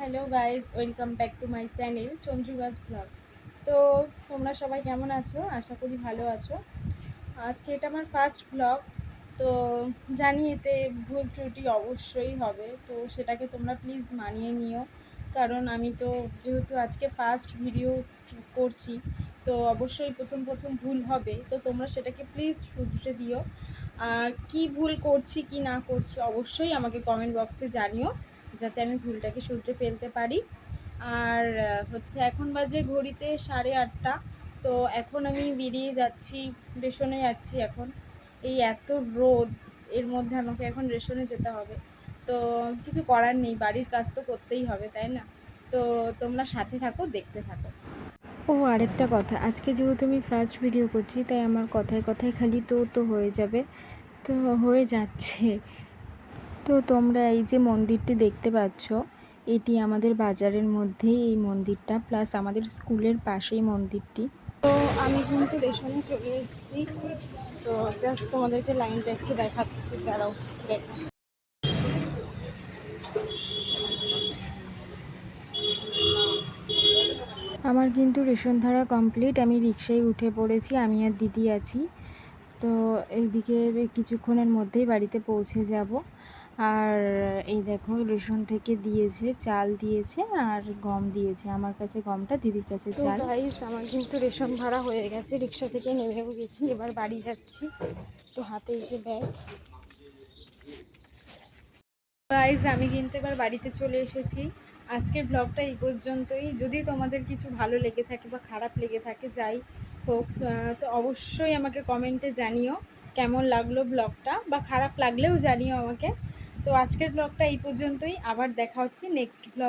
Hello guys, welcome back to my channel Chandribas blog. তো তোমরা সবাই কেমন আছো? আশা করি ভালো আছো। আজকে এটা আমার ফার্স্ট ব্লগ। তো জানি এতে ভুল ত্রুটি অবশ্যই হবে, তো সেটাকে তোমরা প্লিজ মানিয়ে নিও। কারণ আমি তো যেহেতু আজকে ফার্স্ট ভিডিও করছি, তো অবশ্যই প্রথম প্রথম ভুল হবে, তো তোমরা সেটাকে প্লিজ শুধরে দিও। আর কী ভুল করছি কি না করছি অবশ্যই আমাকে কমেন্ট বক্সে জানিও, যাতে আমি ভুলটাকে শুধরে ফেলতে পারি। আর হচ্ছে এখন বাজে ঘড়িতে 8:30। তো এখন আমি বেরিয়ে যাচ্ছি, রেশনে যাচ্ছি এখন। এই এত রোদ, এর মধ্যে আমাকে এখন রেশনে যেতে হবে। তো কিছু করার নেই, বাড়ির কাজ তো করতেই হবে, তাই না? তো তোমরা সাথে থাকো, দেখতে থাকো। ও আরেকটা কথা, আজকে যেহেতু আমি ফার্স্ট ভিডিও করছি, তাই আমার কথায় কথায় খালি তো তো হয়ে যাবে, তো হয়ে যাচ্ছে। তো তোমরা এই যে মন্দিরটি দেখতে পাচ্ছ, এটি আমাদের বাজারের মধ্যেই এই মন্দিরটা, প্লাস আমাদের স্কুলের পাশেই মন্দিরটি। তো আমি কিন্তু রেশনে চলে এসেছি। তো জাস্ট তোমাদেরকে লাইনটা একটু দেখাচ্ছি, দাঁড়াও দেখো। আমার কিন্তু রেশন ধরা কমপ্লিট, আমি রিক্সায় উঠে পড়েছি, আমি আর দিদি আছি। তো এইদিকে কিছুক্ষণের মধ্যেই বাড়িতে পৌঁছে যাব। আর এই দেখো, রেশন থেকে দিয়েছে, চাল দিয়েছে আর গম দিয়েছে। আমার কাছে গমটা, দিদির কাছে চাল। তো গাইস, আমার কিন্তু রেশন ভাড়া হয়ে গেছে, রিক্সা থেকে নেমেও গেছি, এবার বাড়ি যাচ্ছি। তো হাতে এই যে ব্যাগ। গাইস, আমি কিন্তু এবার বাড়িতে চলে এসেছি। আজকের ব্লগটা এই পর্যন্তই। যদি তোমাদের কিছু ভালো লেগে থাকে বা খারাপ লেগে থাকে, যাই হোক, তো অবশ্যই আমাকে কমেন্টে জানিও কেমন লাগলো ব্লগটা, বা খারাপ লাগলেও জানিও আমাকে। তো আজকের ব্লগটা এই পর্যন্তই, আবার দেখা হচ্ছে নেক্সট ব্লগ।